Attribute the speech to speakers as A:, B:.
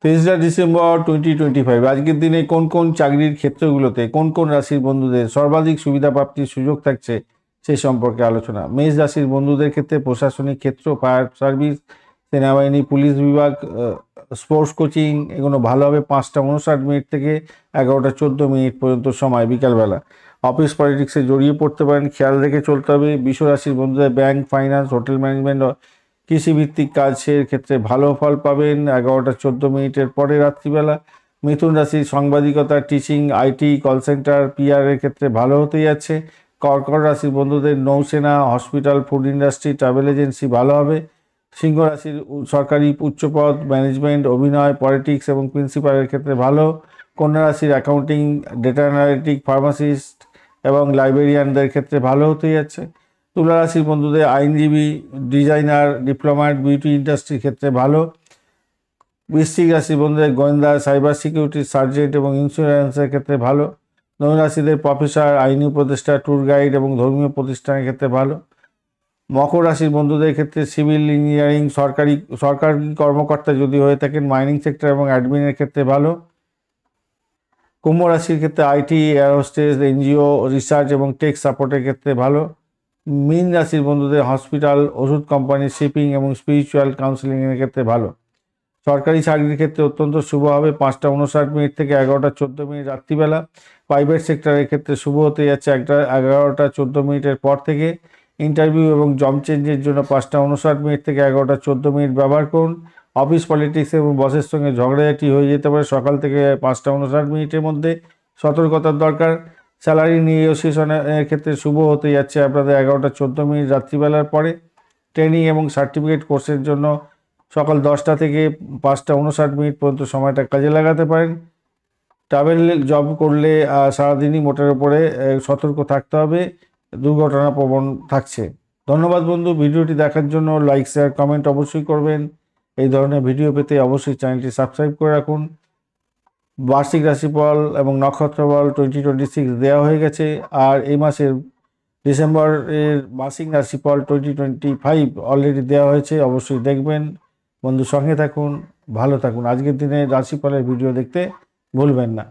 A: তেসরা ডিসেম্বর 2025 আজকের দিনে কোন কোন চাকরির ক্ষেত্রগুলোতে কোন কোন রাশির বন্ধুদের সর্বাধিক সুবিধা প্রাপ্তির সুযোগ থাকছে সেই সম্পর্কে আলোচনা। মেষ রাশির বন্ধুদের ক্ষেত্রে প্রশাসনিক ক্ষেত্র, ফায়ার সার্ভিস, সেনাবাহিনী, পুলিশ বিভাগ, স্পোর্টস কোচিং এগুলো ভালো হবে। 5টা 59 মিনিট থেকে 11টা 14 মিনিট পর্যন্ত সময় বিকালবেলা। অফিস পলিটিক্সে জড়িয়ে পড়তে পারেন, খেয়াল রেখে চলতে হবে। বৃষ রাশির বন্ধুদের ব্যাংক, ফাইন্যান্স, হোটেল ম্যানেজমেন্ট, কৃষিভিত্তিক কাজের ক্ষেত্রে ভালো ফল পাবেন 11টা 14 মিনিটের পরে রাত্রিবেলা। মিথুন রাশির সাংবাদিকতা, teaching, IT, call centre, PR এর ক্ষেত্রে ভালো হতে যাচ্ছে। কর্কট রাশির বন্ধুদের নৌসেনা, hospital, food industry, travel agency ভালো হবে। সিংহ রাশির সরকারি উচ্চপদ, ম্যানেজমেন্ট, অভিনয়, পলিটিক্স এবং প্রিন্সিপালের ক্ষেত্রে ভালো। কন্যা রাশির অ্যাকাউন্টিং, ডেটা অ্যানালিটিক, ফার্মাসিস্ট এবং লাইব্রেরিয়ানদের ক্ষেত্রে ভালো হতে যাচ্ছে। তুলা রাশির বন্ধুদের আইনজীবী, ডিজাইনার, ডিপ্লোম্যাট, বিউটি ইন্ডাস্ট্রির ক্ষেত্রে ভালো। বৃশ্চিক রাশির বন্ধুদের গোয়েন্দা, সাইবার সিকিউরিটি, সার্জেন্ট এবং ইন্স্যুরেন্সের ক্ষেত্রে ভালো। ধনু রাশিদের প্রফেসর, আইনি উপদেষ্টা, ট্যুর গাইড এবং ধর্মীয় প্রতিষ্ঠানের ক্ষেত্রে ভালো। মকর রাশির বন্ধুদের ক্ষেত্রে সিভিল ইঞ্জিনিয়ারিং, সরকারি কর্মকর্তা যদি হয়ে থাকেন, মাইনিং সেক্টর এবং অ্যাডমিনের ক্ষেত্রে ভালো। কুম্ভ রাশির ক্ষেত্রে আইটি, এয়ারহোস্টেস, এনজিও, রিসার্চ এবং টেক সাপোর্টের ক্ষেত্রে ভালো। মীন রাশির বন্ধুদের হসপিটাল, ওষুধ কোম্পানি, শিপিং এবং স্পিরিচুয়াল কাউন্সিলিংয়ের ক্ষেত্রে ভালো। সরকারি চাকরির ক্ষেত্রে অত্যন্ত শুভ হবে 5টা 59 মিনিট থেকে 11টা 14 মিনিট রাত্রিবেলা। প্রাইভেট সেক্টরের ক্ষেত্রে শুভ হতে যাচ্ছে 11টা 14 মিনিটের পর থেকে। ইন্টারভিউ এবং জব চেঞ্জের জন্য 5টা 59 মিনিট থেকে 11টা 14 মিনিট ব্যবহার করুন। অফিস পলিটিক্স এবং বসের সঙ্গে ঝগড়াঝাটি হয়ে যেতে পারে সকাল থেকে 5টা 59 মিনিটের মধ্যে, সতর্কতার দরকার। স্যালারি নিগোসিয়েশনের ক্ষেত্রে শুভ হতে যাচ্ছে আপনাদের 11টা 14 মিনিট রাত্রিবেলার পরে। ট্রেনিং এবং সার্টিফিকেট কোর্সের জন্য সকাল 10টা থেকে 5টা 59 মিনিট পর্যন্ত সময়টা কাজে লাগাতে পারেন। ট্রাভেল জব করলে সারাদিনই মোটের উপরে সতর্ক থাকতে হবে, দুর্ঘটনা প্রবণ থাকছে। ধন্যবাদ বন্ধু, ভিডিওটি দেখার জন্য। লাইক, শেয়ার, কমেন্ট অবশ্যই করবেন। এই ধরনের ভিডিও পেতে অবশ্যই চ্যানেলটি সাবস্ক্রাইব করে রাখুন। বার্ষিক রাশিফল এবং নক্ষত্রফল 2026 দেওয়া হয়ে গেছে, আর এই মাসের ডিসেম্বরের মাসিক রাশিফল 2025 অলরেডি দেওয়া হয়েছে। অবশ্যই দেখবেন বন্ধু, সঙ্গে থাকুন, ভালো থাকুন। আজকের দিনে রাশিফলের ভিডিও দেখতে ভুলবেন না।